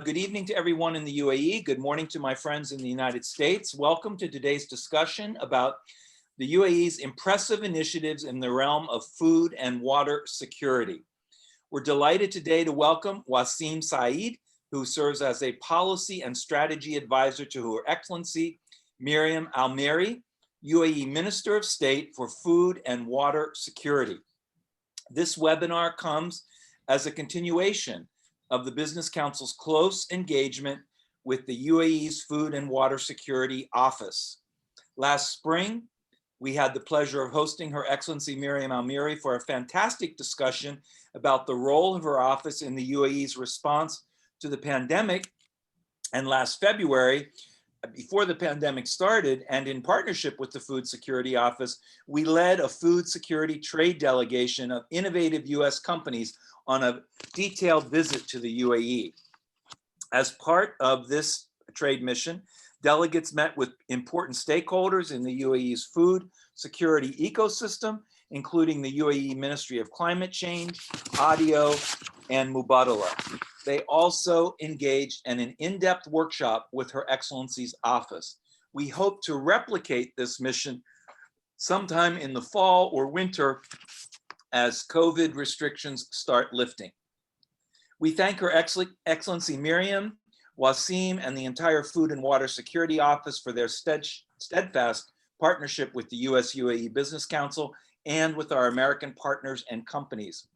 Good evening to everyone in the UAE. Good morning to my friends in the United States. Welcome to today's discussion about the UAE's impressive initiatives in the realm of food and water security. We're delighted today to welcome Wassim Saeed, who serves as a policy and strategy advisor to Her Excellency Miriam Al-Miri, UAE Minister of State for Food and Water Security. This webinar comes as a continuation of the Business Council's close engagement with the UAE's Food and Water Security Office. Last spring, we had the pleasure of hosting Her Excellency Miriam Al-Miri for a fantastic discussion about the role of her office in the UAE's response to the pandemic. And last February, before the pandemic started, and in partnership with the Food Security Office, we led a food security trade delegation of innovative US companies on a detailed visit to the UAE. As part of this trade mission, delegates met with important stakeholders in the UAE's food security ecosystem, including the UAE Ministry of Climate Change, ADIO, and Mubadala. They also engaged in an in-depth workshop with Her Excellency's office. We hope to replicate this mission sometime in the fall or winter as COVID restrictions start lifting. We thank Her Excellency Miriam, Wassim, and the entire Food and Water Security Office for their steadfast partnership with the US-UAE Business Council and with our American partners and companies.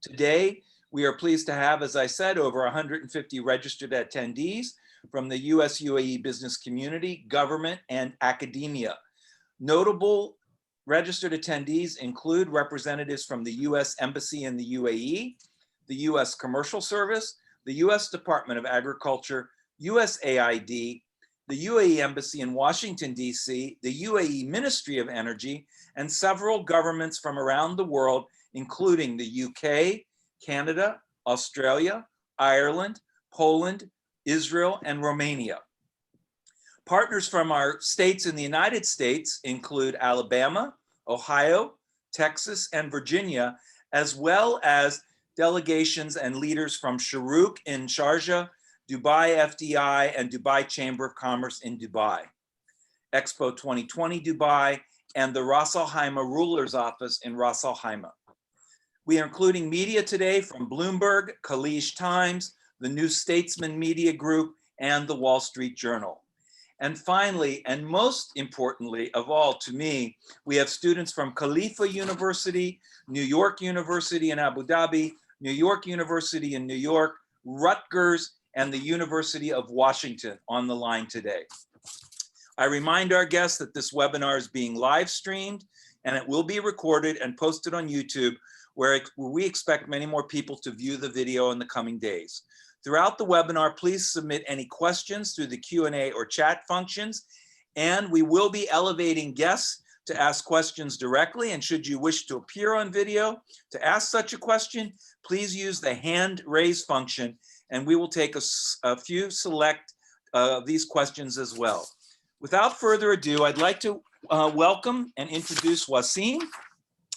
Today, we are pleased to have, as I said, over 150 registered attendees from the US-UAE business community, government, and academia. Notable registered attendees include representatives from the US Embassy in the UAE, the US Commercial Service, the US Department of Agriculture, USAID, the UAE Embassy in Washington, DC, the UAE Ministry of Energy, and several governments from around the world, including the UK, Canada, Australia, Ireland, Poland, Israel, and Romania. Partners from our states in the United States include Alabama, Ohio, Texas, and Virginia, as well as delegations and leaders from Sharuk in Sharjah, Dubai FDI, and Dubai Chamber of Commerce in Dubai, Expo 2020 Dubai, and the Ras Al Khaimah Ruler's Office in Ras Al Khaimah. We are including media today from Bloomberg, Khaleej Times, the New Statesman Media Group, and the Wall Street Journal. And finally, and most importantly of all to me, we have students from Khalifa University, New York University in Abu Dhabi, New York University in New York, Rutgers, and the University of Washington on the line today. I remind our guests that this webinar is being live streamed and it will be recorded and posted on YouTube, where we expect many more people to view the video in the coming days. Throughout the webinar, please submit any questions through the Q&A or chat functions, and we will be elevating guests to ask questions directly. And should you wish to appear on video to ask such a question, please use the hand raise function, and we will take a few select these questions as well. Without further ado, I'd like to welcome and introduce Wassim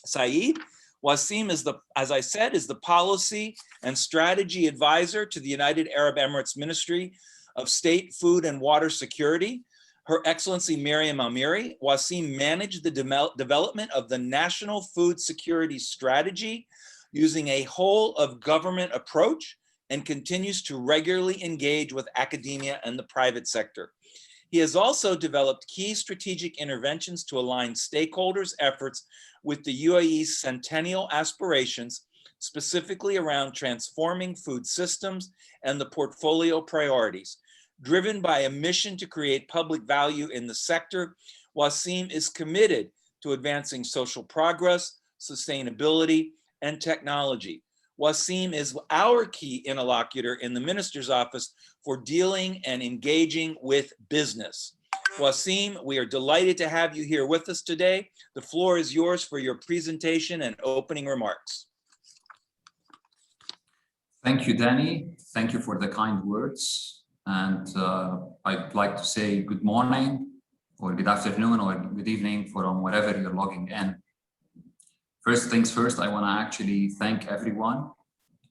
Saeed. Wassim is as I said, is the policy and strategy advisor to the United Arab Emirates Ministry of State, Food and Water Security. Her Excellency Miriam Al-Miri. Wassim managed the development of the National Food Security Strategy using a whole of government approach and continues to regularly engage with academia and the private sector. He has also developed key strategic interventions to align stakeholders' efforts with the UAE's centennial aspirations, specifically around transforming food systems and the portfolio priorities. Driven by a mission to create public value in the sector, Wassim is committed to advancing social progress, sustainability, and technology. Wassim is our key interlocutor in the Minister's Office for dealing and engaging with business. Wassim, we are delighted to have you here with us today. The floor is yours for your presentation and opening remarks. Thank you, Danny. Thank you for the kind words. And I'd like to say good morning, or good afternoon, or good evening from wherever you're logging in. First things first, I want to actually thank everyone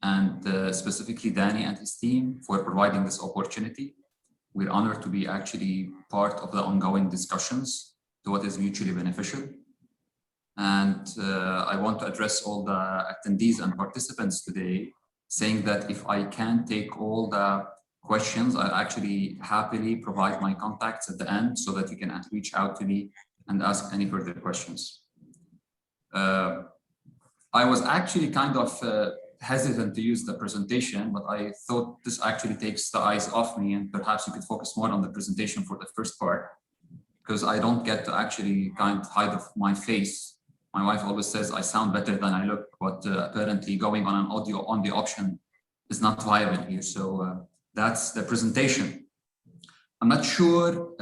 and specifically Danny and his team for providing this opportunity. We're honored to be actually part of the ongoing discussions to what is mutually beneficial. And I want to address all the attendees and participants today, saying that if I can take all the questions, I'll actually happily provide my contacts at the end so that you can reach out to me and ask any further questions. I was actually kind of hesitant to use the presentation, but I thought this actually takes the eyes off me, and perhaps you could focus more on the presentation for the first part, because I don't get to actually kind of hide my face. My wife always says I sound better than I look, but apparently going on an audio only option is not viable here. So that's the presentation. I'm not sure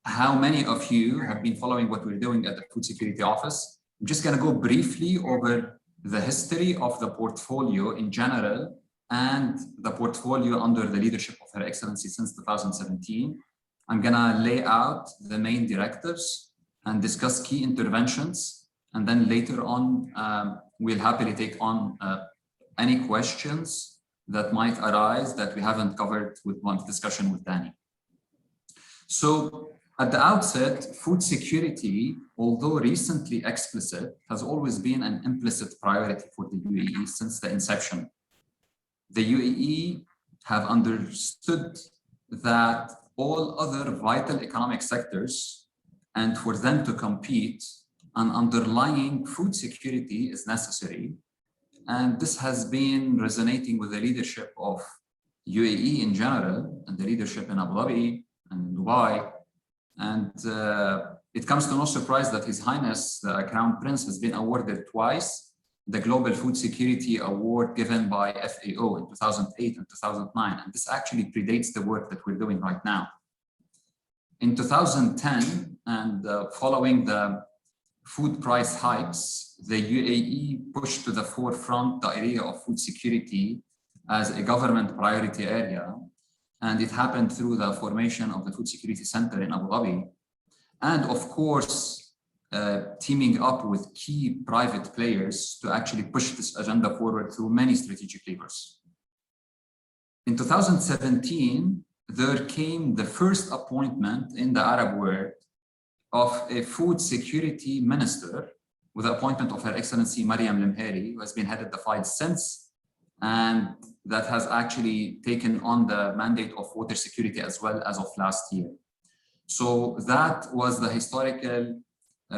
how many of you have been following what we're doing at the Food Security Office. I'm just going to go briefly over the history of the portfolio in general and the portfolio under the leadership of Her Excellency since 2017. I'm going to lay out the main directives and discuss key interventions. And then later on, we'll happily take on any questions that might arise that we haven't covered with one discussion with Danny. So at the outset, food security, although recently explicit, has always been an implicit priority for the U.A.E. since the inception. The U.A.E. have understood that all other vital economic sectors, and for them to compete, an underlying food security is necessary. And this has been resonating with the leadership of U.A.E. in general, and the leadership in Abu Dhabi and Dubai. And it comes to no surprise that His Highness, the Crown Prince, has been awarded twice the Global Food Security Award given by FAO in 2008 and 2009. And this actually predates the work that we're doing right now. In 2010, and following the food price hikes, the U.A.E. pushed to the forefront the area of food security as a government priority area. And it happened through the formation of the Food Security Center in Abu Dhabi. And of course, teaming up with key private players to actually push this agenda forward through many strategic levers. In 2017, there came the first appointment in the Arab world of a food security minister with the appointment of Her Excellency Mariam Lemheri, who has been headed the fight since, and that has actually taken on the mandate of water security as well as of last year. So that was the historical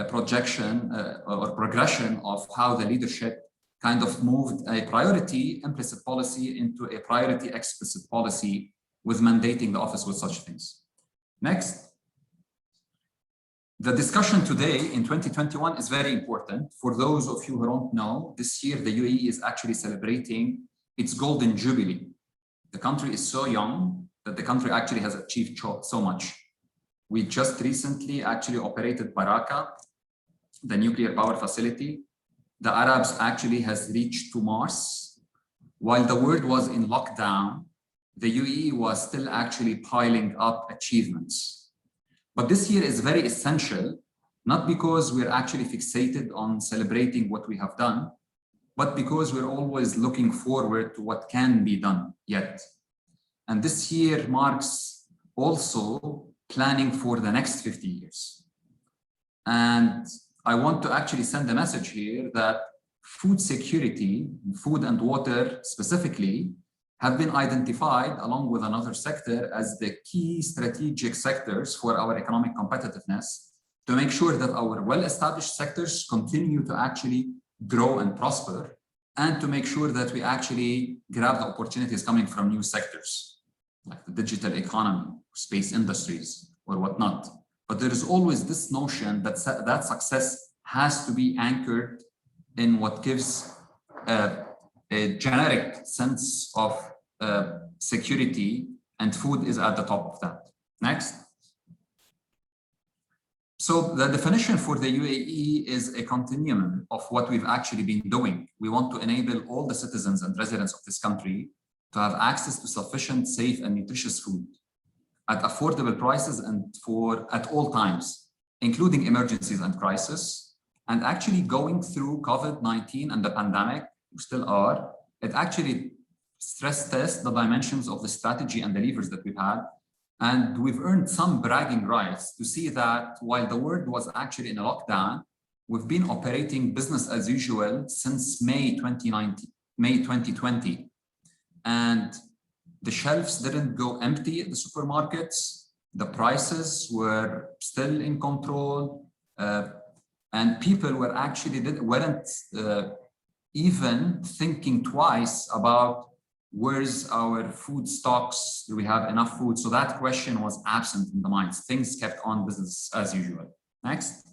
projection or progression of how the leadership kind of moved a priority implicit policy into a priority explicit policy with mandating the office with such things. Next. The discussion today in 2021 is very important. For those of you who don't know, this year the U.A.E. is actually celebrating its golden jubilee. The country is so young that the country actually has achieved so much. We just recently actually operated Baraka, the nuclear power facility. The Arabs actually has reached to Mars. While the world was in lockdown, the U.A.E. was still actually piling up achievements. But this year is very essential, not because we're actually fixated on celebrating what we have done, but because we're always looking forward to what can be done yet. And this year marks also planning for the next 50 years. And I want to actually send a message here that food security, food and water specifically, have been identified along with another sector as the key strategic sectors for our economic competitiveness to make sure that our well-established sectors continue to actually grow and prosper, and to make sure that we actually grab the opportunities coming from new sectors like the digital economy, space industries, or whatnot. But there is always this notion that that success has to be anchored in what gives a generic sense of security, and food is at the top of that. Next. So the definition for the U.A.E. is a continuum of what we've actually been doing. We want to enable all the citizens and residents of this country to have access to sufficient, safe, and nutritious food at affordable prices and at all times, including emergencies and crisis. And actually going through COVID-19 and the pandemic, we still are, it actually stress tests the dimensions of the strategy and the levers that we've had. And we've earned some bragging rights to see that while the world was actually in a lockdown, we've been operating business as usual since May 2020. And the shelves didn't go empty at the supermarkets. The prices were still in control. And people were actually weren't even thinking twice about where's our food stocks, do we have enough food? So that question was absent in the minds. Things kept on business as usual. Next.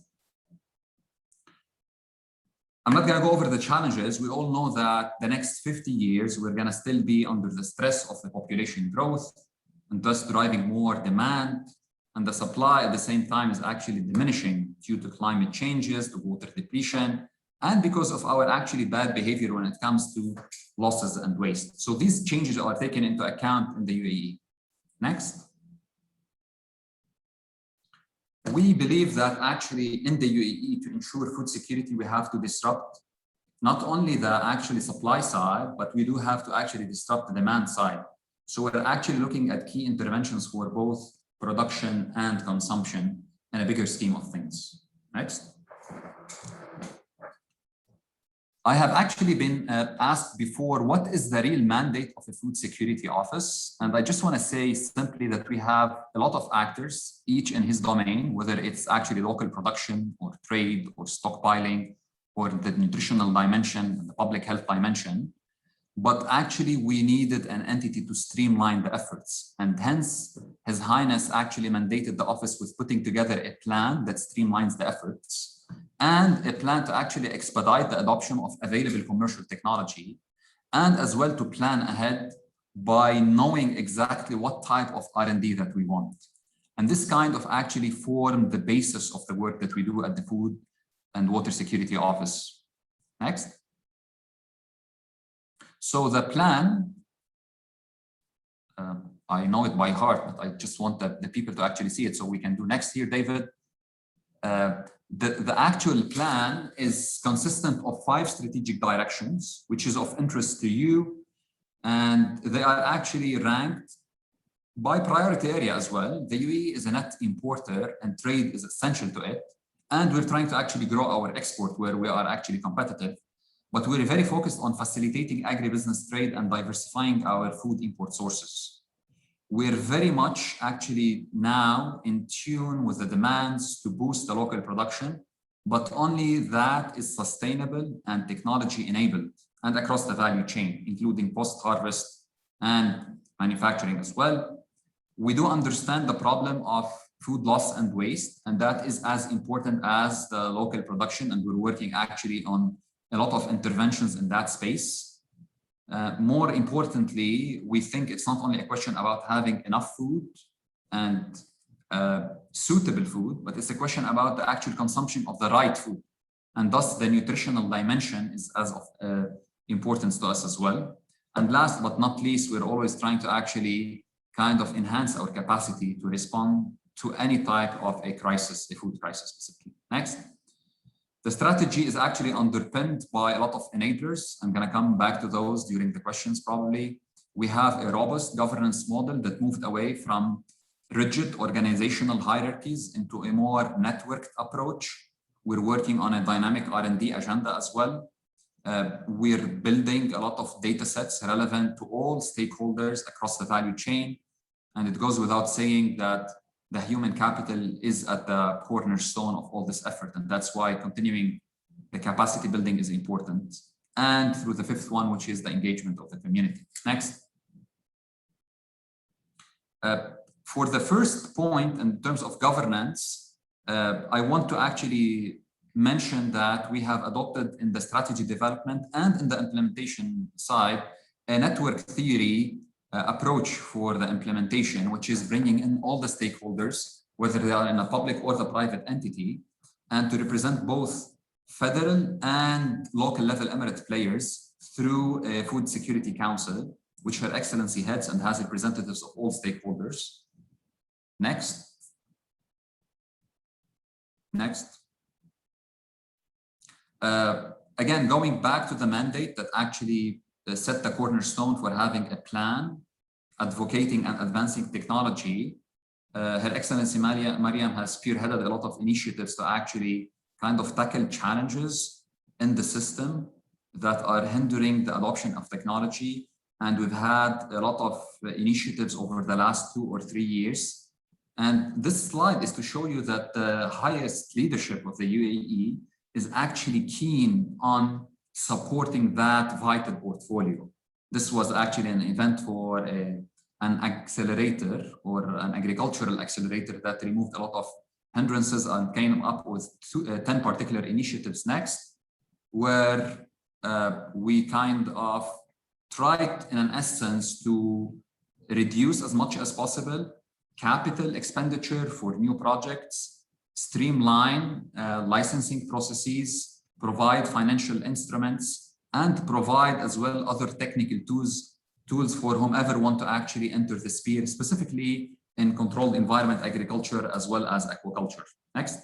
I'm not going to go over the challenges. We all know that the next 50 years, we're going to still be under the stress of the population growth and thus driving more demand. And the supply at the same time is actually diminishing due to climate changes, to water depletion, and because of our actually bad behavior when it comes to losses and waste. So these changes are taken into account in the UAE. Next. We believe that actually in the UAE, to ensure food security, we have to disrupt not only the actually supply side, but we do have to actually disrupt the demand side. So we're actually looking at key interventions for both production and consumption in a bigger scheme of things. Next. I have actually been asked before, what is the real mandate of the Food Security Office? And I just want to say simply that we have a lot of actors, each in his domain, whether it's actually local production or trade or stockpiling or the nutritional dimension and the public health dimension. But actually we needed an entity to streamline the efforts. And hence His Highness actually mandated the office with putting together a plan that streamlines the efforts and a plan to actually expedite the adoption of available commercial technology, and as well to plan ahead by knowing exactly what type of R&D that we want. And this kind of actually formed the basis of the work that we do at the Food and Water Security Office. Next. So the plan, I know it by heart, but I just want the people to actually see it so we can do next here, David. The actual plan is consistent of 5 strategic directions, which is of interest to you. And they are actually ranked by priority area as well. The UAE is a net importer and trade is essential to it. And we're trying to actually grow our export where we are actually competitive. But we're very focused on facilitating agribusiness trade and diversifying our food import sources. We're very much actually now in tune with the demands to boost the local production, but only that is sustainable and technology enabled and across the value chain, including post-harvest and manufacturing as well. We do understand the problem of food loss and waste, and that is as important as the local production, and we're working actually on a lot of interventions in that space. More importantly, we think it's not only a question about having enough food and suitable food, but it's a question about the actual consumption of the right food. And thus the nutritional dimension is as of importance to us as well. And last but not least, we're always trying to actually kind of enhance our capacity to respond to any type of a crisis, a food crisis specifically. Next. The strategy is actually underpinned by a lot of enablers. I'm going to come back to those during the questions probably. We have a robust governance model that moved away from rigid organizational hierarchies into a more networked approach. We're working on a dynamic R&D agenda as well. We're building a lot of data sets relevant to all stakeholders across the value chain. And it goes without saying that the human capital is at the cornerstone of all this effort. And that's why continuing the capacity building is important. And through the 5th one, which is the engagement of the community. Next. For the first point in terms of governance, I want to actually mention that we have adopted in the strategy development and in the implementation side, a network theory approach for the implementation, which is bringing in all the stakeholders, whether they are in a public or the private entity, and to represent both federal and local level emirate players through a Food Security Council, which Her Excellency heads and has representatives of all stakeholders. Next. Next. Again, going back to the mandate that actually set the cornerstone for having a plan, advocating and advancing technology. Her Excellency Mariam has spearheaded a lot of initiatives to actually kind of tackle challenges in the system that are hindering the adoption of technology. And we've had a lot of initiatives over the last 2 or 3 years. And this slide is to show you that the highest leadership of the UAE is actually keen on supporting that vital portfolio. This was actually an event for an accelerator or an agricultural accelerator that removed a lot of hindrances and came up with 10 particular initiatives next, where we kind of tried in an essence to reduce as much as possible capital expenditure for new projects, streamline licensing processes, provide financial instruments, and provide as well other technical tools for whomever want to actually enter the sphere, specifically in controlled environment agriculture as well as aquaculture. Next.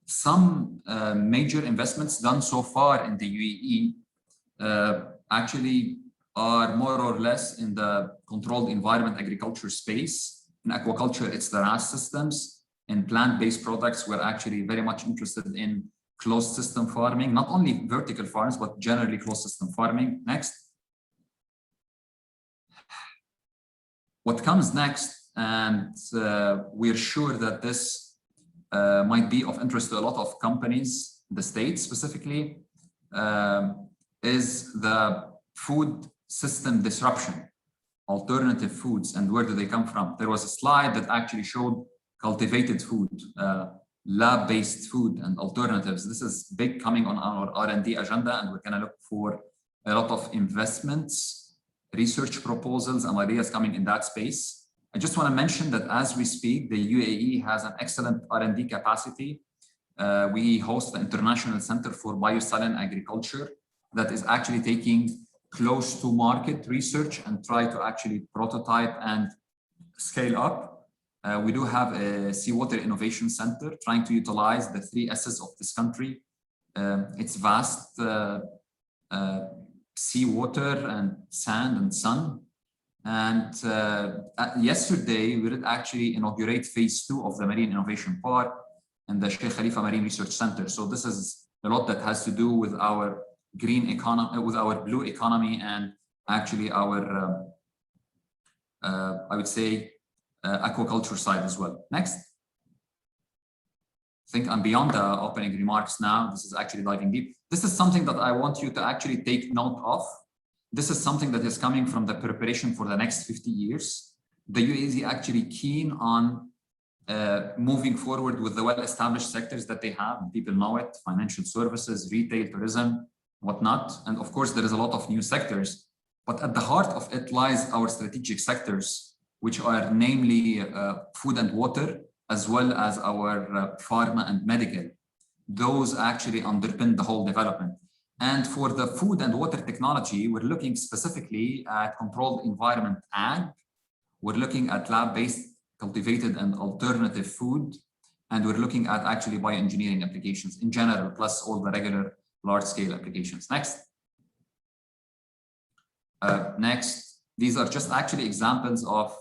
Some major investments done so far in the UAE actually are more or less in the controlled environment agriculture space. In aquaculture, it's the RAS systems. In plant-based products, we're actually very much interested in closed system farming, not only vertical farms, but generally closed system farming. Next. What comes next, and we're sure that this might be of interest to a lot of companies, the States specifically, is the food system disruption, alternative foods, and where do they come from? There was a slide that actually showed cultivated food, lab-based food and alternatives. This is big coming on our R&D agenda, and we're going to look for a lot of investments, research proposals, and ideas coming in that space. I just want to mention that as we speak, the UAE has an excellent R&D capacity. We host the International Center for Biosaline Agriculture that is actually taking close to market research and try to actually prototype and scale up. We do have a Seawater Innovation Center trying to utilize the 3 S's of this country. It's vast seawater and sand and sun. And yesterday, we did actually inaugurate phase 2 of the Marine Innovation Park and the Sheikh Khalifa Marine Research Center. So this is a lot that has to do with our green economy, with our blue economy, and actually our, I would say, aquaculture side as well. Next. I think I'm beyond the opening remarks now. This is actually diving deep. This is something that I want you to actually take note of. This is something that is coming from the preparation for the next 50 years. The UAE is actually keen on moving forward with the well-established sectors that they have. People know it: financial services, retail, tourism, whatnot. And of course, there is a lot of new sectors. But at the heart of it lies our strategic sectors, which are namely food and water, as well as our pharma and medical. Those actually underpin the whole development. And for the food and water technology, we're looking specifically at controlled environment ag. We're looking at lab-based cultivated and alternative food. And we're looking at actually bioengineering applications in general, plus all the regular large-scale applications. Next. Next, these are just actually examples of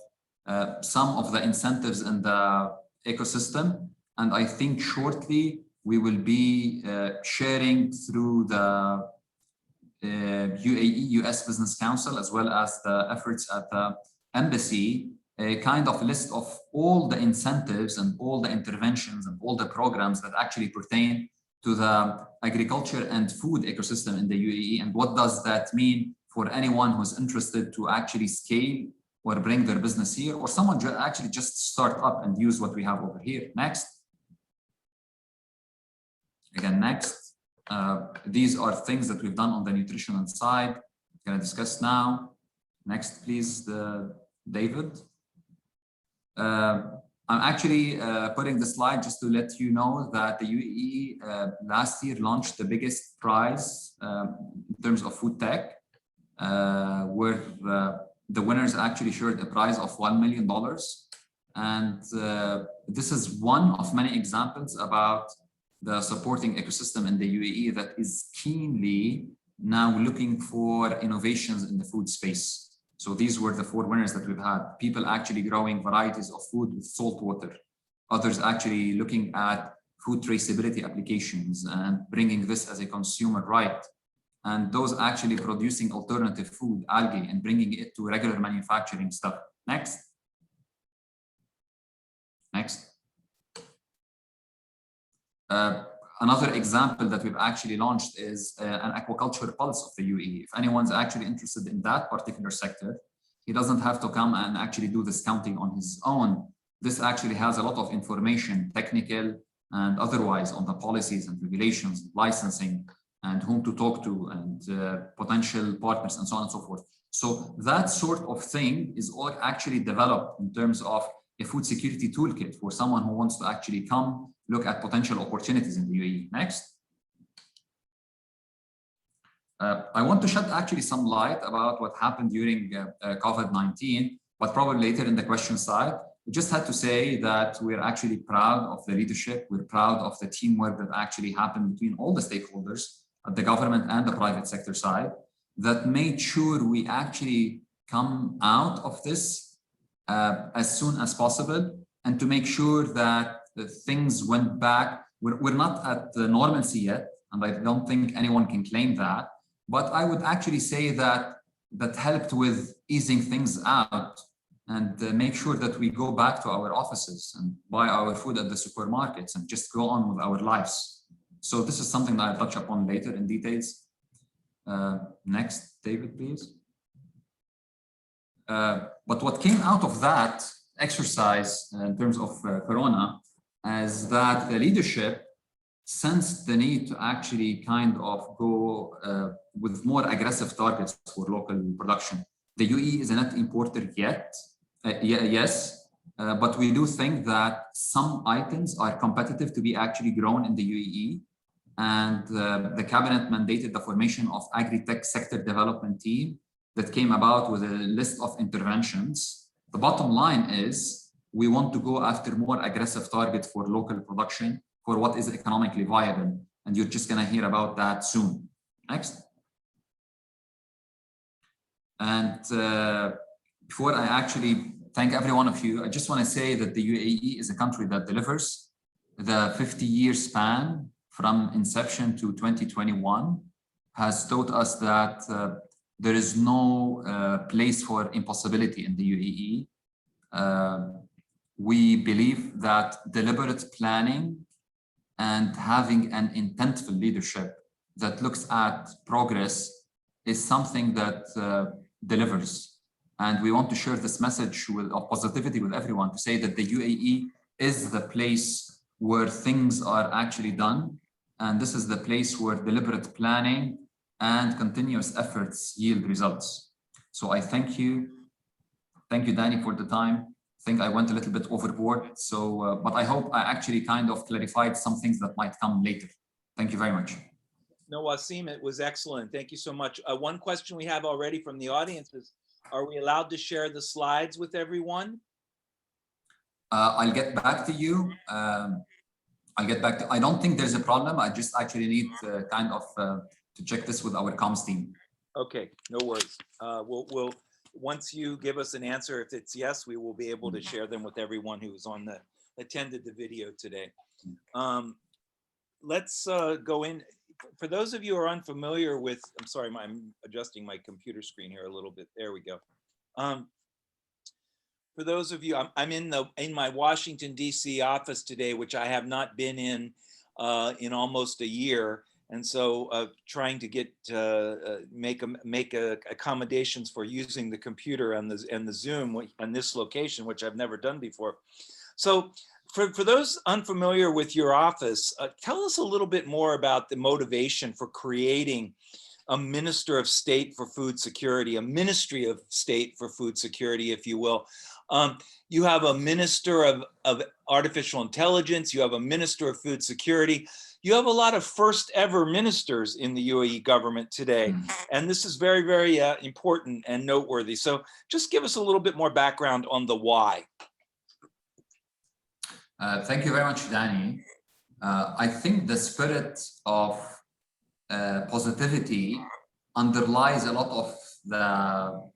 some of the incentives in the ecosystem. And I think shortly, we will be sharing through the U.A.E. US Business Council, as well as the efforts at the embassy, a kind of list of all the incentives and all the interventions and all the programs that actually pertain to the agriculture and food ecosystem in the UAE. And what does that mean for anyone who's interested to actually scale or bring their business here, or someone actually just start up and use what we have over here. Next. Again, next. These are things that we've done on the nutritional side. I'm going to discuss now. Next, please, David. I'm actually putting the slide just to let you know that the UAE last year launched the biggest prize in terms of food tech, where the winners actually shared a prize of $1 million. And this is one of many examples about the supporting ecosystem in the UAE that is keenly now looking for innovations in the food space. So these were the 4 winners that we've had. People actually growing varieties of food with salt water. Others actually looking at food traceability applications and bringing this as a consumer right. And those actually producing alternative food, algae, and bringing it to regular manufacturing stuff. Next. Next. Another example that we've actually launched is an aquaculture pulse of the UAE. If anyone's actually interested in that particular sector, he doesn't have to come and actually do this counting on his own. This actually has a lot of information, technical and otherwise, on the policies and regulations, licensing, and whom to talk to, and potential partners, and so on and so forth. So that sort of thing is all actually developed in terms of a food security toolkit for someone who wants to actually come look at potential opportunities in the UAE. Next. I want to shed actually some light about what happened during COVID-19, but probably later in the question side. We just had to say that we're actually proud of the leadership. We're proud of the teamwork that actually happened between all the stakeholders at the government and the private sector side that made sure we actually come out of this as soon as possible, and to make sure that the things went back. We're not at the normalcy yet, and I don't think anyone can claim that, but I would actually say that that helped with easing things out and make sure that we go back to our offices and buy our food at the supermarkets and just go on with our lives. So this is something that I'll touch upon later in details. Next, David, please. But what came out of that exercise in terms of Corona is that the leadership sensed the need to actually kind of go with more aggressive targets for local production. The UAE is a net importer yet, yes, but we do think that some items are competitive to be actually grown in the UAE. And the cabinet mandated the formation of agri-tech sector development team that came about with a list of interventions. The bottom line is we want to go after more aggressive targets for local production for what is economically viable. And you're just going to hear about that soon. Next. And before I actually thank every one of you, I just want to say that the UAE is a country that delivers. The 50-year span from inception to 2021 has taught us that there is no place for impossibility in the UAE. We believe that deliberate planning and having an intentful leadership that looks at progress is something that delivers. And we want to share this message of positivity with everyone to say that the UAE is the place where things are actually done. And this is the place where deliberate planning and continuous efforts yield results. So I thank you. Thank you, Danny, for the time. I think I went a little bit overboard. So, but I hope I actually kind of clarified some things that might come later. Thank you very much. No, Wassim, it was excellent. Thank you so much. One question we have already from the audience is, are we allowed to share the slides with everyone? I'll get back to you. I'll get back to, I don't think there's a problem. I just actually need kind of to check this with our comms team. Okay, no worries. We'll once you give us an answer, if it's yes, we will be able to share them with everyone who's on the attended the video today. Let's go in. For those of you who are unfamiliar with, I'm sorry, I'm adjusting my computer screen here a little bit. There we go. For those of you, I'm in my Washington, D.C. office today, which I have not been in almost a year. And so trying to get make accommodations for using the computer and the Zoom on this location, which I've never done before. So for those unfamiliar with your office, tell us a little bit more about the motivation for creating a Minister of State for Food Security, a Ministry of State for Food Security, if you will. You have a Minister of Artificial Intelligence, you have a Minister of Food Security. You have a lot of first ever ministers in the UAE government today. And this is very, very important and noteworthy. So just give us a little bit more background on the why. Thank you very much, Danny. I think the spirit of positivity underlies a lot of the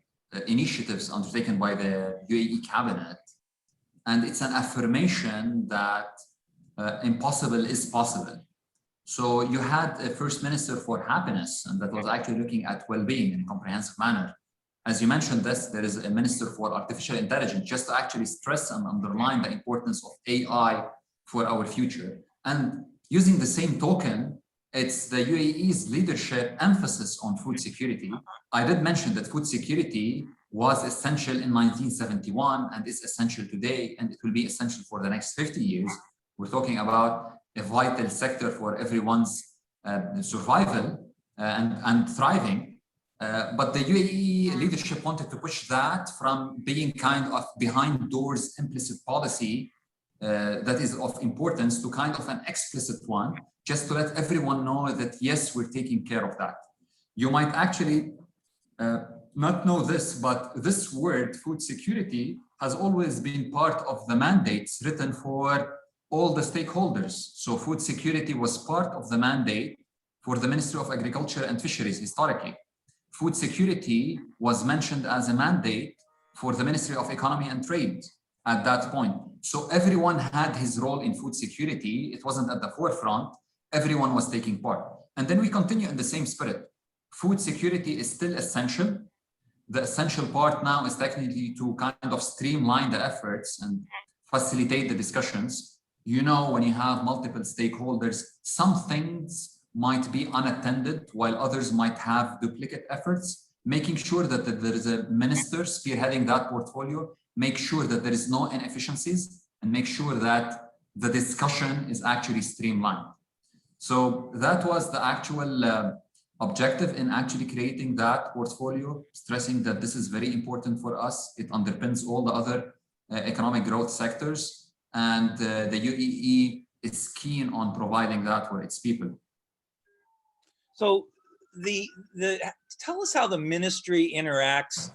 initiatives undertaken by the UAE cabinet. And it's an affirmation that impossible is possible. So you had a first minister for happiness, and that was actually looking at well-being in a comprehensive manner. As you mentioned this, there is a minister for artificial intelligence, just to actually stress and underline the importance of AI for our future. And using the same token, it's the UAE's leadership emphasis on food security. I did mention that food security was essential in 1971 and is essential today, and it will be essential for the next 50 years. We're talking about a vital sector for everyone's survival and thriving. But the UAE leadership wanted to push that from being kind of behind doors implicit policy that is of importance to kind of an explicit one, just to let everyone know that, yes, we're taking care of that. You might actually not know this, but this word, food security, has always been part of the mandates written for all the stakeholders. So food security was part of the mandate for the Ministry of Agriculture and Fisheries historically. Food security was mentioned as a mandate for the Ministry of Economy and Trade at that point. So everyone had his role in food security. It wasn't at the forefront. Everyone was taking part. And then we continue in the same spirit. Food security is still essential. The essential part now is technically to kind of streamline the efforts and facilitate the discussions. You know, when you have multiple stakeholders, some things might be unattended while others might have duplicate efforts. Making sure that there is a minister spearheading that portfolio, make sure that there is no inefficiencies, and make sure that the discussion is actually streamlined. So that was the actual objective in actually creating that portfolio, stressing that this is very important for us. It underpins all the other economic growth sectors, and the UAE is keen on providing that for its people. So tell us how the ministry interacts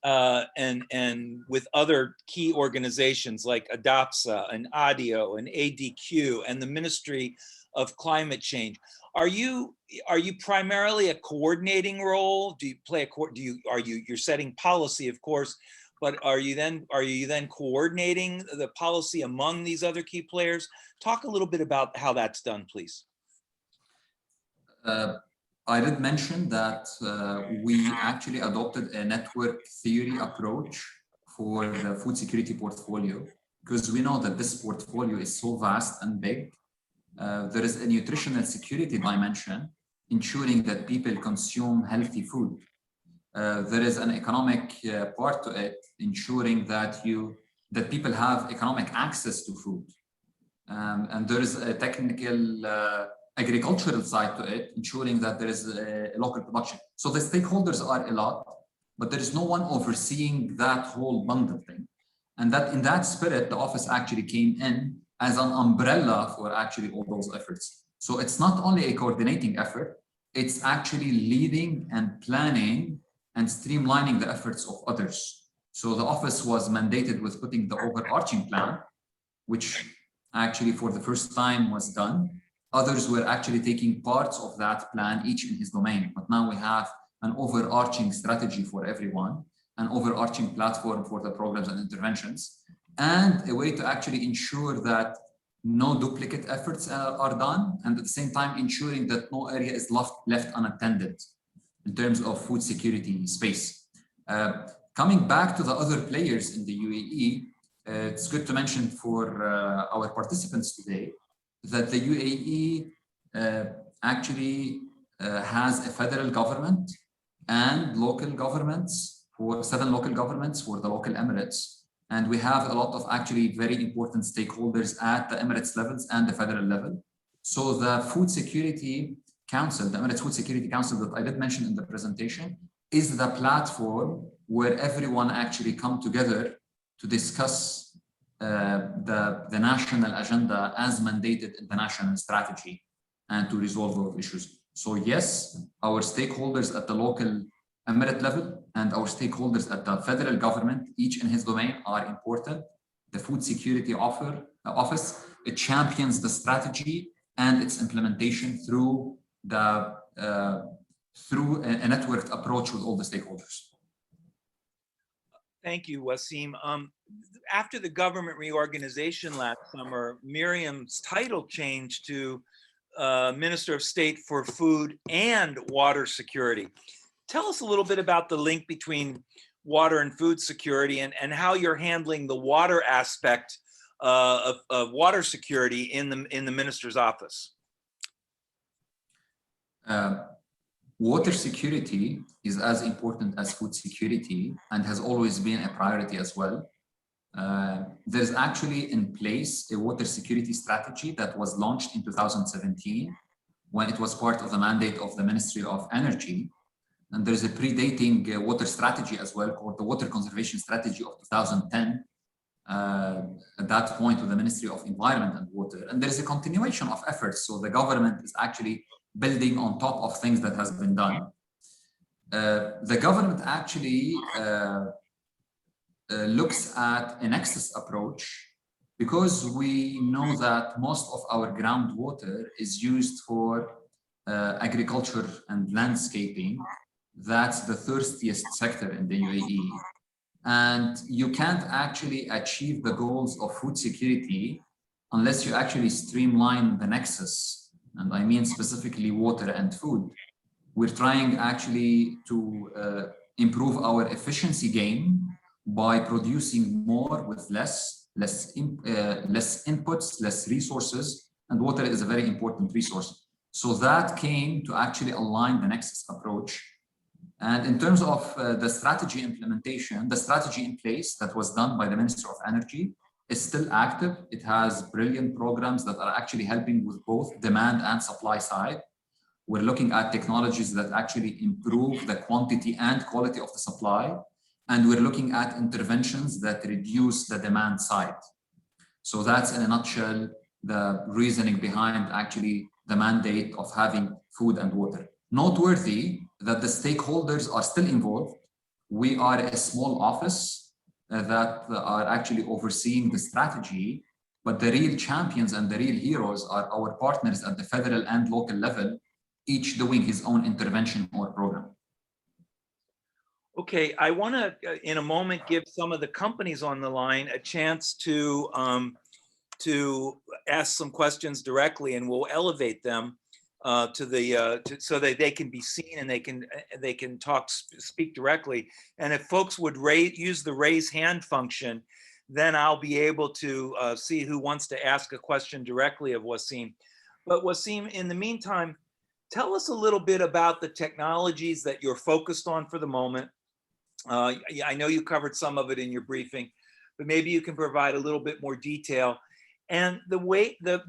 and with other key organizations like ADAPSA and ADIO and ADQ and the Ministry of Climate Change. Are you primarily a coordinating role? Do you play you're setting policy, of course, but are you then coordinating the policy among these other key players? Talk a little bit about how that's done, please. I did mention that we actually adopted a network theory approach for the food security portfolio, because we know that this portfolio is so vast and big. There is a nutritional security dimension, ensuring that people consume healthy food. There is an economic part to it, ensuring that people have economic access to food. And there is a technical agricultural side to it, ensuring that there is a local production. So the stakeholders are a lot, but there is no one overseeing that whole bundle thing. And that in that spirit, the office actually came in as an umbrella for actually all those efforts. So it's not only a coordinating effort, it's actually leading and planning and streamlining the efforts of others. So the office was mandated with putting the overarching plan, which actually for the first time was done. Others were actually taking parts of that plan, each in his domain. But now we have an overarching strategy for everyone, an overarching platform for the programs and interventions, and a way to actually ensure that no duplicate efforts are done, and at the same time ensuring that no area is left unattended in terms of food security space. Coming back to the other players in the UAE, it's good to mention for our participants today that the UAE actually has a federal government and local governments, for 7 local governments for the local emirates. And we have a lot of actually very important stakeholders at the Emirates levels and the federal level. So the Food Security Council, the Emirates Food Security Council that I did mention in the presentation, is the platform where everyone actually come together to discuss the national agenda as mandated in the national strategy and to resolve those issues. So yes, our stakeholders at the local emirate level and our stakeholders at the federal government, each in his domain, are important. The Food Security Office, it champions the strategy and its implementation through a networked approach with all the stakeholders. Thank you, Wassim. After the government reorganization last summer, Miriam's title changed to Minister of State for Food and Water Security. Tell us a little bit about the link between water and food security, and how you're handling the water aspect of water security in the minister's office. Water security is as important as food security and has always been a priority as well. There's actually in place a water security strategy that was launched in 2017 when it was part of the mandate of the Ministry of Energy. And there's a predating water strategy as well called the Water Conservation Strategy of 2010. At that point with the Ministry of Environment and Water. And there's a continuation of efforts. So the government is actually building on top of things that has been done. The government actually looks at a nexus approach because we know that most of our groundwater is used for agriculture and landscaping. That's the thirstiest sector in the UAE. And you can't actually achieve the goals of food security unless you actually streamline the nexus. And I mean specifically water and food. We're trying actually to improve our efficiency gain by producing more with less inputs, less resources, and water is a very important resource. So that came to actually align the nexus approach. And in terms of the strategy implementation, the strategy in place that was done by the Minister of Energy is still active. It has brilliant programs that are actually helping with both demand and supply side. We're looking at technologies that actually improve the quantity and quality of the supply. And we're looking at interventions that reduce the demand side. So that's in a nutshell, the reasoning behind actually the mandate of having food and water. Noteworthy that the stakeholders are still involved. We are a small office that are actually overseeing the strategy, but the real champions and the real heroes are our partners at the federal and local level, each doing his own intervention or program. Okay, I want to, in a moment, give some of the companies on the line a chance to ask some questions directly, and we'll elevate them so that they can be seen and they can speak directly. And if folks would use the raise hand function, then I'll be able to see who wants to ask a question directly of Wassim. But Wassim, in the meantime, tell us a little bit about the technologies that you're focused on for the moment. I know you covered some of it in your briefing, but maybe you can provide a little bit more detail. And the way the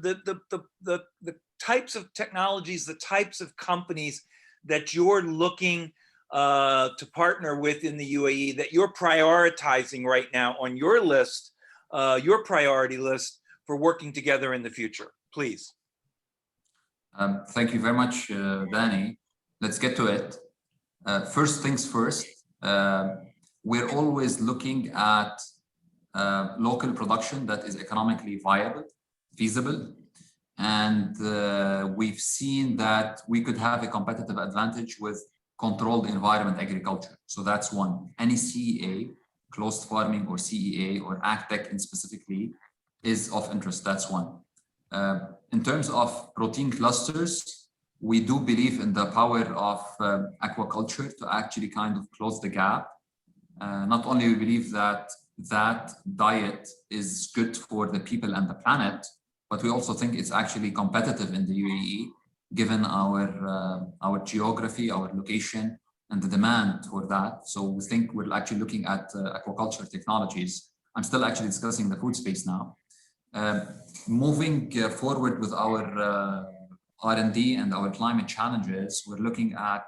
types of technologies, the types of companies that you're looking to partner with in the UAE, that you're prioritizing right now on your list, your priority list for working together in the future, please. Thank you very much, Danny. Let's get to it. First things first, we're always looking at local production that is economically viable, feasible. And we've seen that we could have a competitive advantage with controlled environment agriculture. So that's one. Any CEA, closed farming or CEA or AgTech in specifically is of interest. That's one. In terms of protein clusters, we do believe in the power of aquaculture to actually kind of close the gap. Not only we believe that that diet is good for the people and the planet, but we also think it's actually competitive in the UAE, given our geography, our location, and the demand for that. So we think we're actually looking at aquaculture technologies. I'm still actually discussing the food space now. Moving forward with our R&D and our climate challenges, we're looking at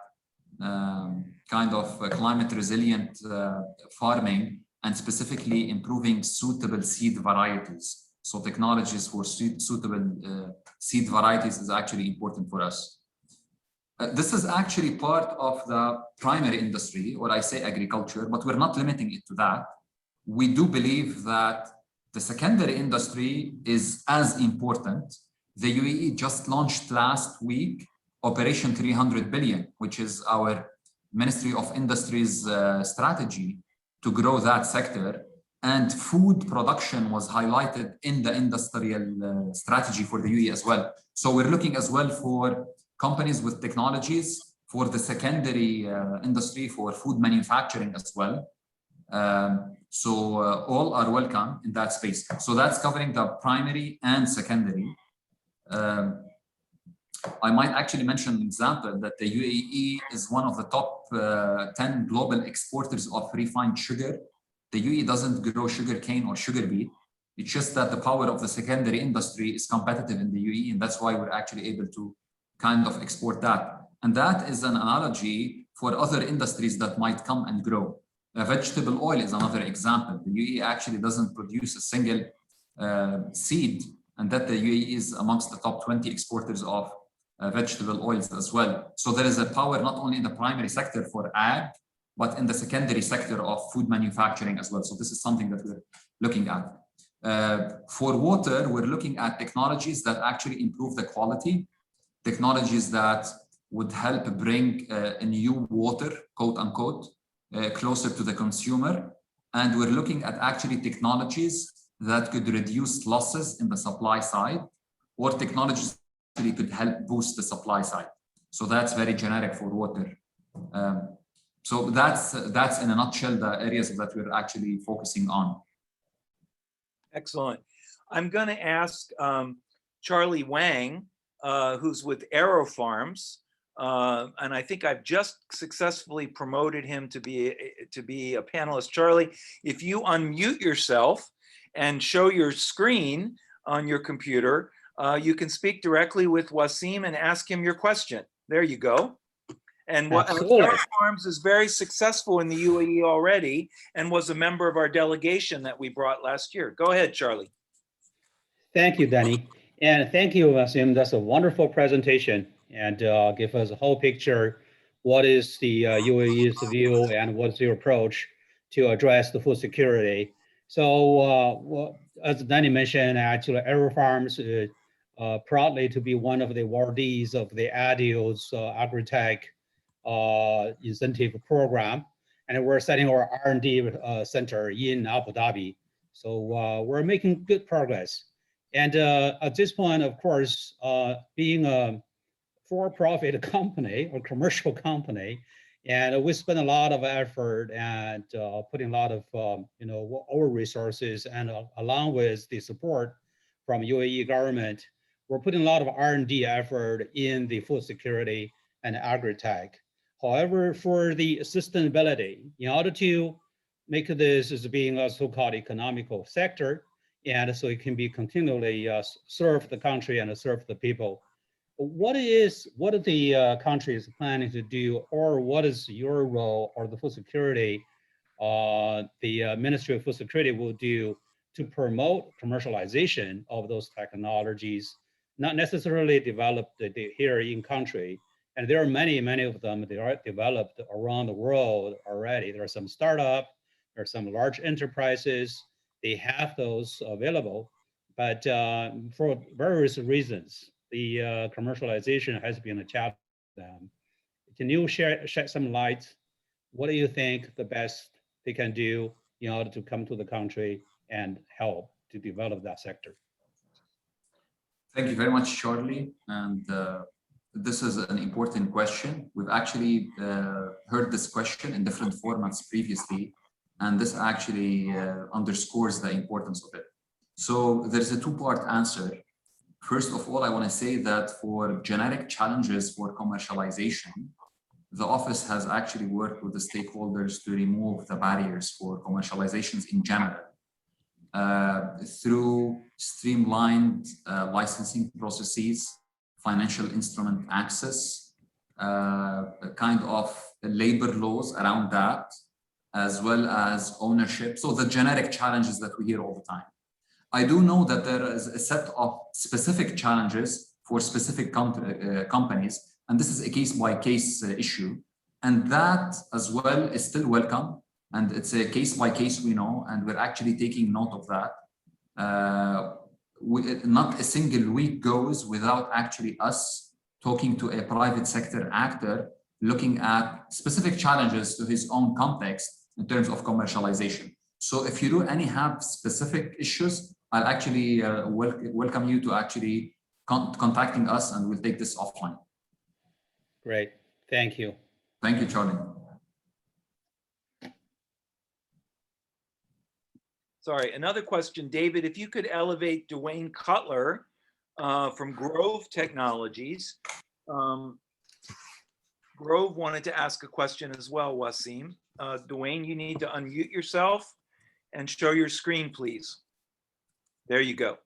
kind of climate resilient farming and specifically improving suitable seed varieties. So technologies for suitable seed varieties is actually important for us. This is actually part of the primary industry, or I say agriculture, but we're not limiting it to that. We do believe that the secondary industry is as important. The UAE just launched last week Operation 300 billion, which is our Ministry of Industry's strategy to grow that sector. And food production was highlighted in the industrial strategy for the UAE as well. So we're looking as well for companies with technologies for the secondary industry, for food manufacturing as well. All are welcome in that space. So that's covering the primary and secondary. I might actually mention an example that the UAE is one of the top 10 global exporters of refined sugar. The UAE doesn't grow sugar cane or sugar beet. It's just that the power of the secondary industry is competitive in the UAE, and that's why we're actually able to kind of export that. And that is an analogy for other industries that might come and grow. Vegetable oil is another example. The UAE actually doesn't produce a single seed, and that the UAE is amongst the top 20 exporters of vegetable oils as well. So there is a power not only in the primary sector for ag, but in the secondary sector of food manufacturing as well. So this is something that we're looking at. For water, we're looking at technologies that actually improve the quality, technologies that would help bring a new water, quote unquote, closer to the consumer. And we're looking at actually technologies that could reduce losses in the supply side, or technologies that could help boost the supply side. So that's very generic for water. So that's in a nutshell the areas that we're actually focusing on. Excellent. I'm going to ask Charlie Wang, who's with Aero Farms, and I think I've just successfully promoted him to be a panelist. Charlie, if you unmute yourself and show your screen on your computer, you can speak directly with Wassim and ask him your question. There you go. And Aero Farms is very successful in the UAE already and was a member of our delegation that we brought last year. Go ahead, Charlie. Thank you, Danny. And thank you, Wassim. That's a wonderful presentation and give us a whole picture. What is the UAE's view and what's your approach to address the food security? So as Danny mentioned, actually Aero Farms proudly to be one of the awardees of the ADIO's Agri-Tech incentive program, and we're setting our R&D center in Abu Dhabi. So we're making good progress. And at this point, of course, being a for-profit company or commercial company, and we spend a lot of effort and putting a lot of our resources, and along with the support from UAE government, we're putting a lot of R&D effort in the food security and agri-tech. However, for the sustainability, in order to make this as being a so-called economical sector, and so it can be continually serve the country and serve the people, what are the countries planning to do, or what is your role or the food security, the Ministry of Food Security will do to promote commercialization of those technologies, not necessarily developed here in country? And there are many of them, they are developed around the world already. There are some startup, there are some large enterprises, they have those available, but for various reasons, the commercialization has been a challenge for them. Can you shed some light? What do you think the best they can do in order to come to the country and help to develop that sector? Thank you very much, Charlie. And this is an important question. We've actually heard this question in different formats previously, and this actually underscores the importance of it. So there's a two-part answer. First of all, I want to say that for generic challenges for commercialization, the office has actually worked with the stakeholders to remove the barriers for commercializations in general through streamlined licensing processes, financial instrument access, kind of labor laws around that, as well as ownership. So the generic challenges that we hear all the time. I do know that there is a set of specific challenges for specific companies, and this is a case-by-case issue. And that as well is still welcome. And it's a case-by-case, we know, and we're actually taking note of that. not a single week goes without actually us talking to a private sector actor, looking at specific challenges to his own context in terms of commercialization. So if you do have specific issues, I'll actually welcome you to actually contacting us, and we'll take this offline. Great, thank you. Thank you, Charlie. Sorry, another question, David, if you could elevate Dwayne Cutler from Grove Technologies. Grove wanted to ask a question as well, Wassim. Dwayne, you need to unmute yourself and show your screen, please. There you go.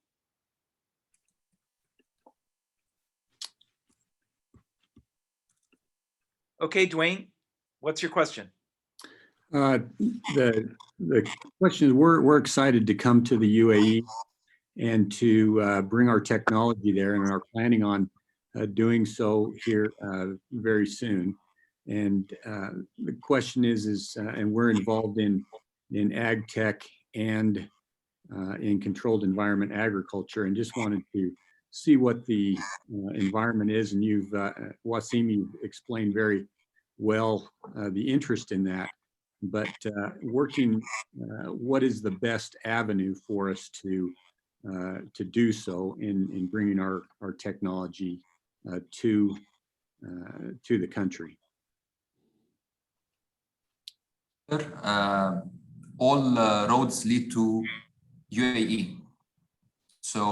Okay, Dwayne, what's your question? The question is, we're excited to come to the UAE and to bring our technology there, and are planning on doing so here very soon. And the question is, and we're involved in ag tech and in controlled environment agriculture, and just wanted to see what the environment is. And you've, Wassim, you've explained very well the interest in that. But what is the best avenue for us to do so in bringing our technology to the country? All roads lead to U.A.E. So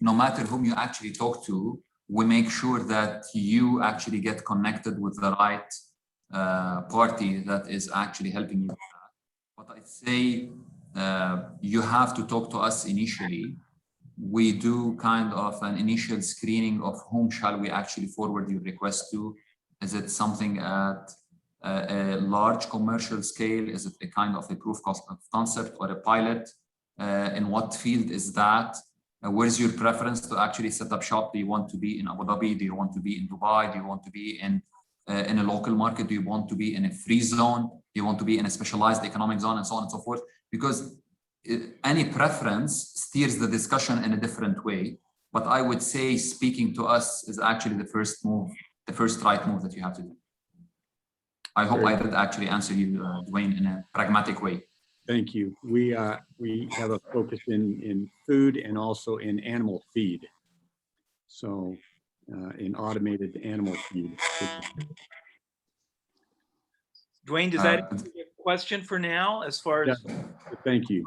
no matter whom you actually talk to, we make sure that you actually get connected with the right party that is actually helping you with that. But I'd say you have to talk to us initially. We do kind of an initial screening of whom shall we actually forward your request to. Is it something at a large commercial scale? Is it a kind of a proof of concept or a pilot? In what field is that? Where's your preference to actually set up shop? Do you want to be in Abu Dhabi? Do you want to be in Dubai? Do you want to be in a local market? Do you want to be in a free zone? Do you want to be in a specialized economic zone, and so on and so forth? Because any preference steers the discussion in a different way. But I would say speaking to us is actually the first move, the first right move that you have to do. I hope I did actually answer you, Dwayne, in a pragmatic way. Thank you. We have a focus in food and also in animal feed. So in automated animal feed. Dwayne, does that answer your question for now as far as? Yeah, thank you.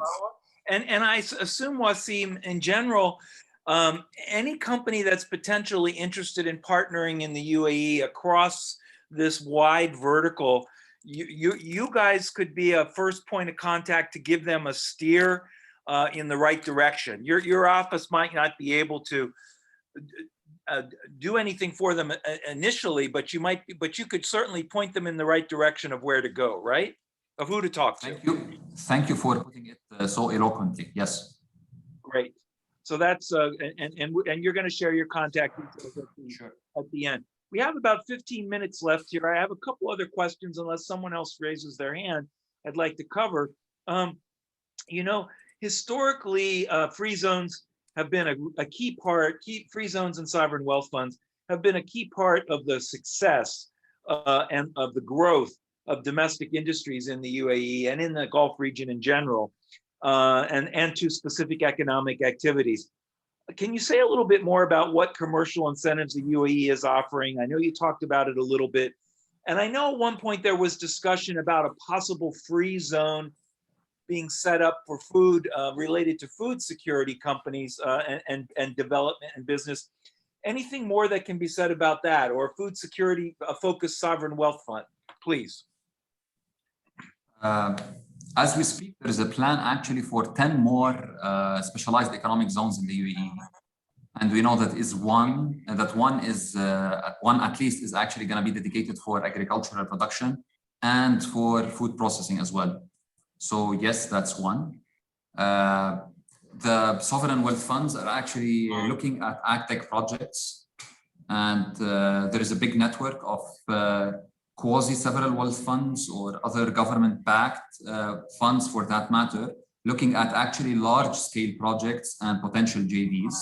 And I assume, Wassim, in general, any company that's potentially interested in partnering in the UAE across this wide vertical, you guys could be a first point of contact to give them a steer in the right direction. Your office might not be able to do anything for them initially, but you could certainly point them in the right direction of where to go, right? Of who to talk to. Thank you for putting it so eloquently. Yes. Great. So that's and you're going to share your contact details at the end. We have about 15 minutes left here. I have a couple other questions, unless someone else raises their hand, I'd like to cover. You know, historically, free zones have been a key part. Free zones and sovereign wealth funds have been a key part of the success and of the growth of domestic industries in the UAE and in the Gulf region in general, and to specific economic activities. Can you say a little bit more about what commercial incentives the UAE is offering? I know you talked about it a little bit. And I know at one point there was discussion about a possible free zone being set up for food related to food security companies and development and business. Anything more that can be said about that, or food security focused sovereign wealth fund, please? As we speak, there is a plan actually for 10 more specialized economic zones in the UAE. And we know that one at least is actually going to be dedicated for agricultural production and for food processing as well. So yes, that's one. The sovereign wealth funds are actually looking at ag-tech projects. And there is a big network of quasi-sovereign wealth funds or other government-backed funds for that matter, looking at actually large scale projects and potential JVs.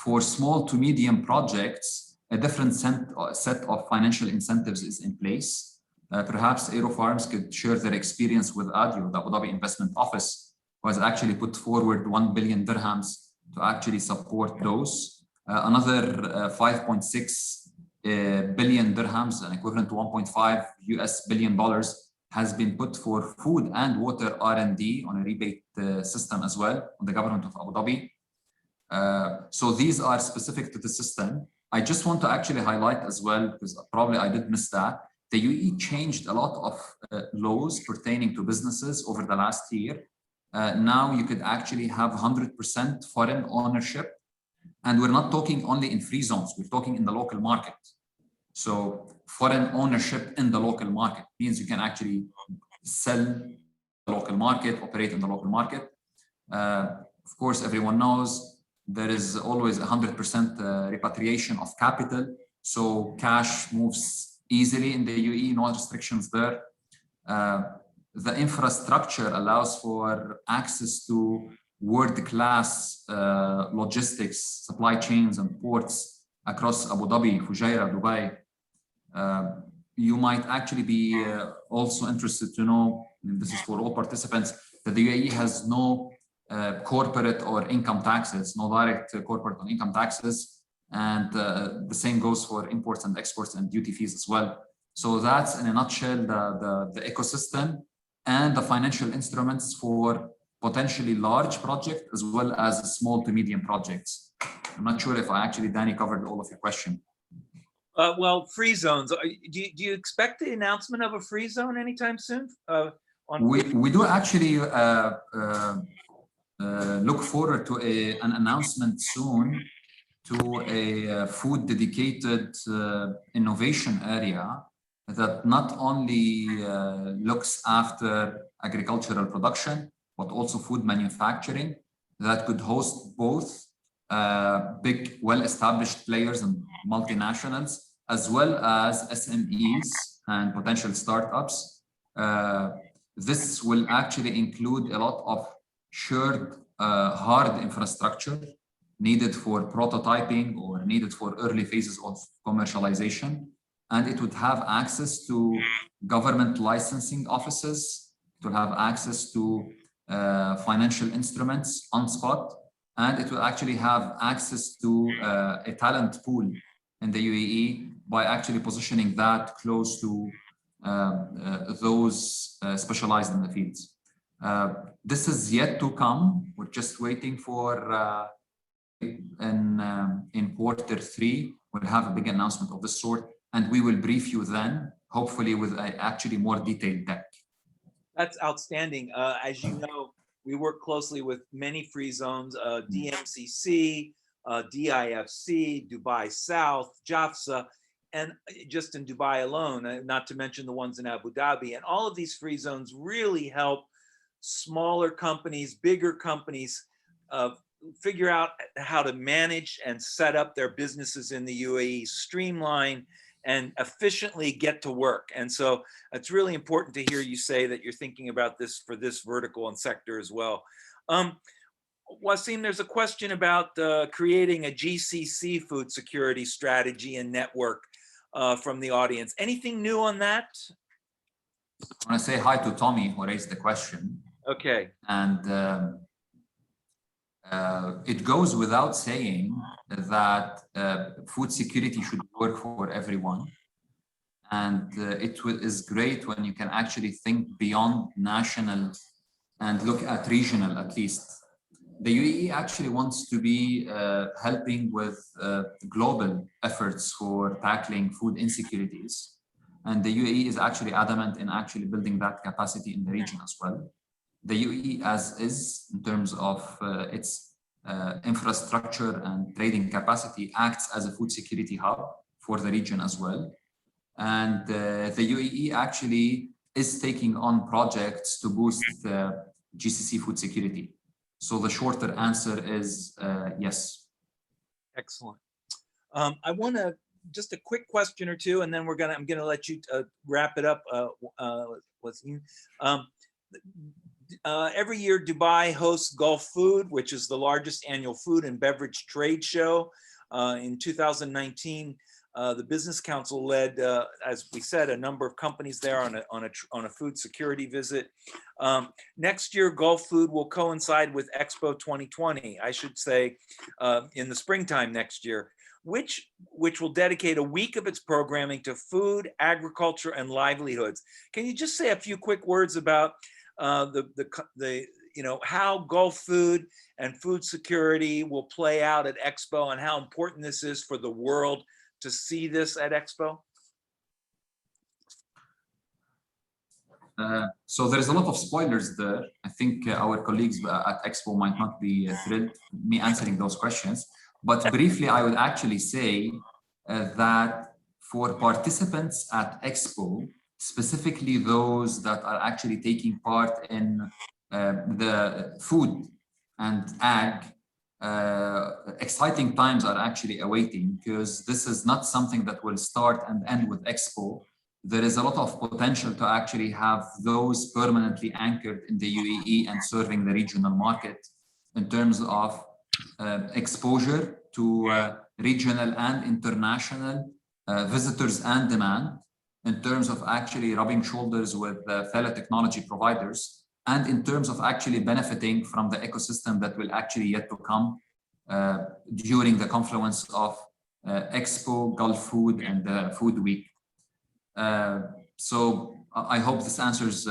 For small to medium projects, a different set of financial incentives is in place. Perhaps Aero Farms could share their experience with ADIO, the Abu Dhabi Investment Office, who has actually put forward 1 billion dirhams to actually support those. Another 5.6 billion dirhams, an equivalent to 1.5 US billion dollars, has been put for food and water R&D on a rebate system as well on the government of Abu Dhabi. So these are specific to the system. I just want to actually highlight as well, because probably I did miss that, the UAE changed a lot of laws pertaining to businesses over the last year. Now you could actually have 100% foreign ownership. And we're not talking only in free zones, we're talking in the local market. So foreign ownership in the local market means you can actually sell the local market, operate in the local market. Of course, everyone knows there is always 100% repatriation of capital. So cash moves easily in the UAE, no restrictions there. The infrastructure allows for access to world-class logistics, supply chains and ports across Abu Dhabi, Fujairah, Dubai. You might actually be also interested to know, and this is for all participants, that the UAE has no corporate or income taxes, no direct corporate or income taxes. And the same goes for imports and exports and duty fees as well. So that's in a nutshell the ecosystem and the financial instruments for potentially large projects as well as small to medium projects. I'm not sure if I actually, Danny, covered all of your question. Well, free zones. Do you expect the announcement of a free zone anytime soon? We do actually look forward to an announcement soon to a food dedicated innovation area that not only looks after agricultural production, but also food manufacturing, that could host both big, well-established players and multinationals, as well as SMEs and potential startups. This will actually include a lot of shared hard infrastructure needed for prototyping or needed for early phases of commercialization. And it would have access to government licensing offices, to have access to financial instruments on spot, and it will actually have access to a talent pool in the UAE by actually positioning that close to those specialized in the fields. This is yet to come. We're just waiting for in quarter 3, we'll have a big announcement of this sort, and we will brief you then, hopefully with actually more detailed deck. That's outstanding. As you know, we work closely with many free zones, DMCC, DIFC, Dubai South, JAFSA, and just in Dubai alone, not to mention the ones in Abu Dhabi. And all of these free zones really help smaller companies, bigger companies, figure out how to manage and set up their businesses in the UAE, streamline and efficiently get to work. And so it's really important to hear you say that you're thinking about this for this vertical and sector as well. Wassim, there's a question about creating a GCC food security strategy and network from the audience. Anything new on that? I want to say hi to Tommy, who raised the question. Okay. And it goes without saying that food security should work for everyone. And it is great when you can actually think beyond national and look at regional at least. The UAE actually wants to be helping with global efforts for tackling food insecurities. And the UAE is actually adamant in actually building that capacity in the region as well. The UAE as is, in terms of its infrastructure and trading capacity, acts as a food security hub for the region as well. And the UAE actually is taking on projects to boost GCC food security. So the shorter answer is yes. Excellent. I want to just a quick question or two, and then I'm gonna let you wrap it up. Wassim. Every year, Dubai hosts Gulf Food, which is the largest annual food and beverage trade show. In 2019, the Business Council led, as we said, a number of companies there on a food security visit. Next year, Gulf Food will coincide with Expo 2020, I should say, in the springtime next year, which will dedicate a week of its programming to food, agriculture, and livelihoods. Can you just say a few quick words about how Gulf food and food security will play out at Expo and how important this is for the world to see this at Expo? So there's a lot of spoilers there. I think our colleagues at Expo might not be thrilled me answering those questions. But briefly, I would actually say that for participants at Expo, specifically those that are actually taking part in the food and ag, exciting times are actually awaiting, because this is not something that will start and end with Expo. There is a lot of potential to actually have those permanently anchored in the UAE and serving the regional market in terms of exposure to regional and international visitors and demand, in terms of actually rubbing shoulders with fellow technology providers, and in terms of actually benefiting from the ecosystem that will actually yet to come during the confluence of Expo, Gulf Food, and the Food Week. So I hope this answers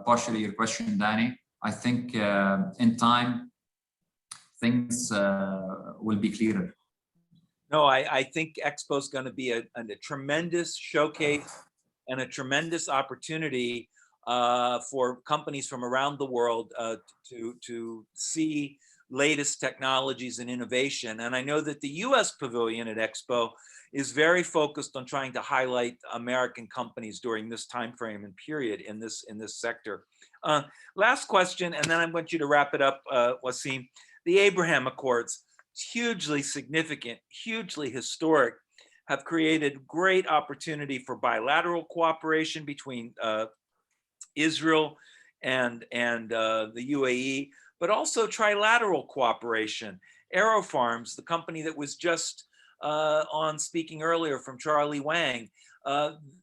partially your question, Danny. I think in time, things will be clearer. No, I think Expo is going to be a tremendous showcase and a tremendous opportunity for companies from around the world to see latest technologies and innovation. And I know that the US Pavilion at Expo is very focused on trying to highlight American companies during this time frame and period in this sector. Last question, and then I want you to wrap it up, Wassim. The Abraham Accords, hugely significant, hugely historic, have created great opportunity for bilateral cooperation between Israel and the UAE, but also trilateral cooperation. AeroFarms, the company that was just on speaking earlier from Charlie Wang,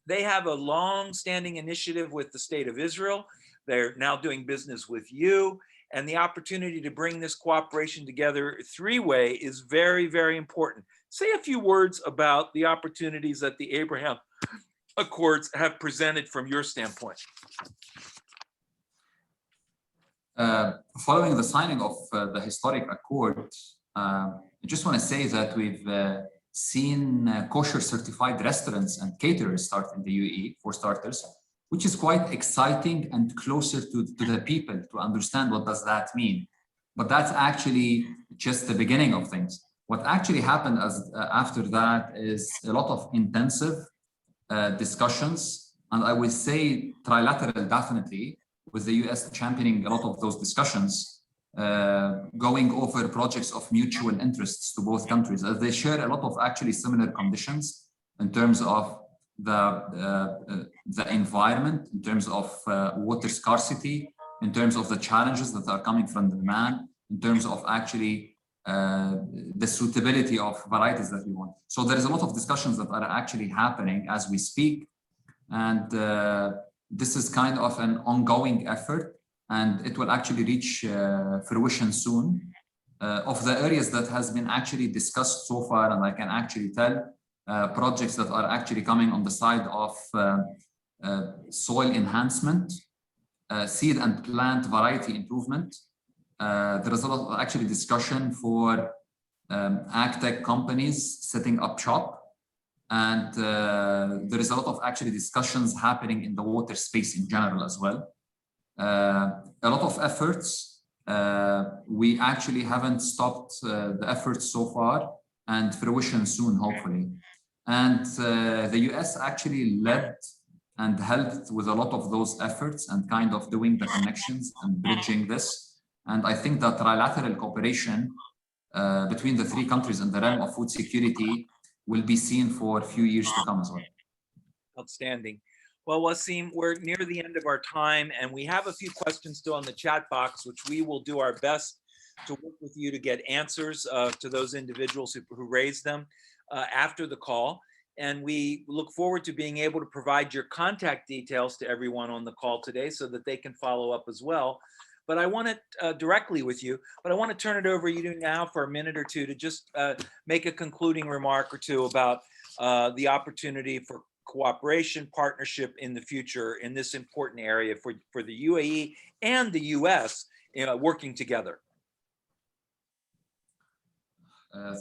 they have a long-standing initiative with the state of Israel. They're now doing business with you, and the opportunity to bring this cooperation together three-way is very, very important. Say a few words about the opportunities that the Abraham Accords have presented from your standpoint. Following the signing of the historic accord, I just want to say that we've seen kosher certified restaurants and caterers start in the UAE, for starters, which is quite exciting and closer to the people to understand what does that mean. But that's actually just the beginning of things. What actually happened after that is a lot of intensive discussions, and I would say trilateral definitely, with the US championing a lot of those discussions, going over projects of mutual interests to both countries, as they share a lot of actually similar conditions in terms of the environment, in terms of water scarcity, in terms of the challenges that are coming from the demand, in terms of actually the suitability of varieties that we want. So there is a lot of discussions that are actually happening as we speak, and this is kind of an ongoing effort, and it will actually reach fruition soon. Of the areas that has been actually discussed so far, and I can actually tell, projects that are actually coming on the side of soil enhancement, seed and plant variety improvement. There is a lot of actually discussion for ag-tech companies setting up shop, and there is a lot of actually discussions happening in the water space in general as well. A lot of efforts. We actually haven't stopped the efforts so far, and fruition soon, hopefully. And the US actually led and helped with a lot of those efforts and kind of doing the connections and bridging this. And I think that trilateral cooperation between the three countries in the realm of food security will be seen for a few years to come as well. Outstanding. Well, Wassim, we're near the end of our time, and we have a few questions still on the chat box, which we will do our best to work with you to get answers to those individuals who raised them after the call. And we look forward to being able to provide your contact details to everyone on the call today so that they can follow up as well. But I want to directly with you, but I want to turn it over to you now for a minute or two to just make a concluding remark or two about the opportunity for cooperation, partnership in the future in this important area for the UAE and the US working together.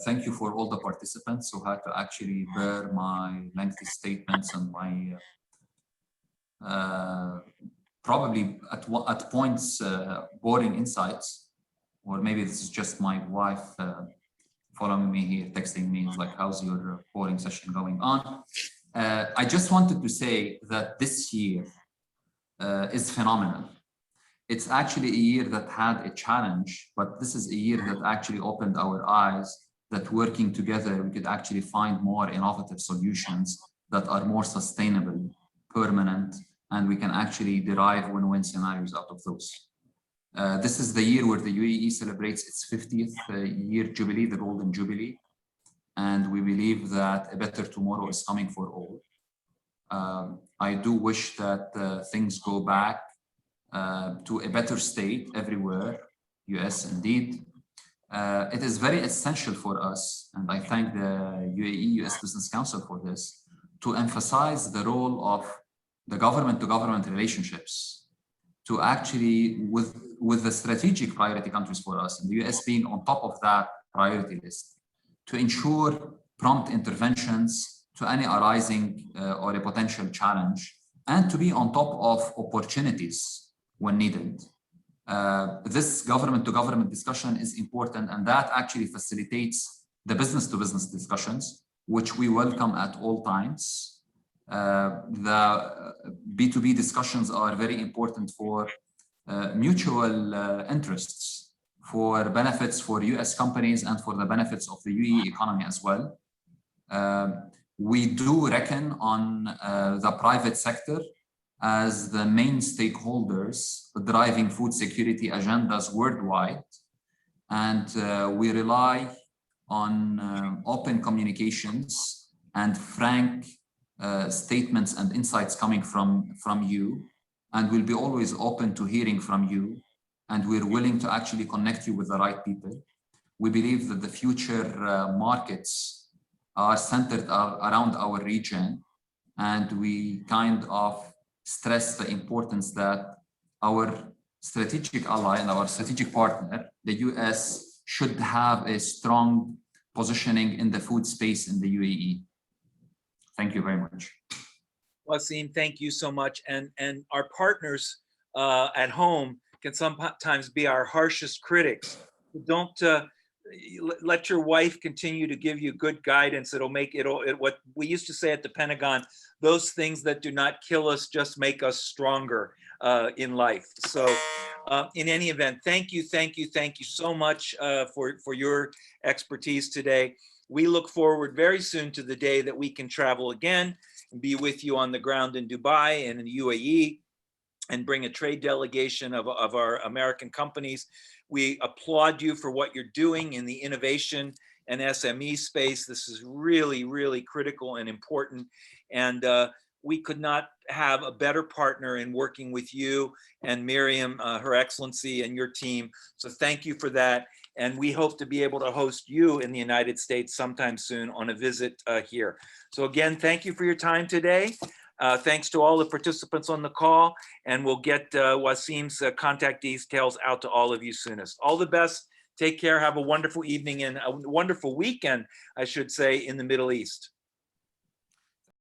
Thank you for all the participants who had to actually bear my lengthy statements and my probably at points boring insights, or maybe this is just my wife following me here, texting me, it's like, how's your boring session going on? I just wanted to say that this year is phenomenal. It's actually a year that had a challenge, but this is a year that actually opened our eyes that working together, we could actually find more innovative solutions that are more sustainable, permanent, and we can actually derive win-win scenarios out of those. This is the year where the UAE celebrates its 50th year jubilee, the Golden Jubilee. And we believe that a better tomorrow is coming for all. I do wish that things go back to a better state everywhere, US indeed. It is very essential for us, and I thank the UAE US Business Council for this, to emphasize the role of the government-to-government relationships to actually, with the strategic priority countries for us, and the US being on top of that priority list, to ensure prompt interventions to any arising or a potential challenge, and to be on top of opportunities when needed. This government-to-government discussion is important, and that actually facilitates the business-to-business discussions, which we welcome at all times. The B2B discussions are very important for mutual interests, for benefits for US companies and for the benefits of the UAE economy as well. We do reckon on the private sector as the main stakeholders driving food security agendas worldwide. And we rely on open communications and frank statements and insights coming from you. And we'll be always open to hearing from you. And we're willing to actually connect you with the right people. We believe that the future markets are centered around our region. And we kind of stress the importance that our strategic ally and our strategic partner, the US, should have a strong positioning in the food space in the UAE. Thank you very much. Wassim, thank you so much. And our partners at home can sometimes be our harshest critics. Don't let your wife continue to give you good guidance. It'll make what we used to say at the Pentagon, those things that do not kill us just make us stronger in life. So in any event, thank you so much for your expertise today. We look forward very soon to the day that we can travel again and be with you on the ground in Dubai and in the UAE and bring a trade delegation of our American companies. We applaud you for what you're doing in the innovation and SME space. This is really, really critical and important. And we could not have a better partner in working with you and Miriam, Her Excellency, and your team. So thank you for that. And we hope to be able to host you in the United States sometime soon on a visit here. So again, thank you for your time today. Thanks to all the participants on the call, and we'll get Wassim's contact details out to all of you soonest. All the best. Take care. Have a wonderful evening and a wonderful weekend, I should say, in the Middle East.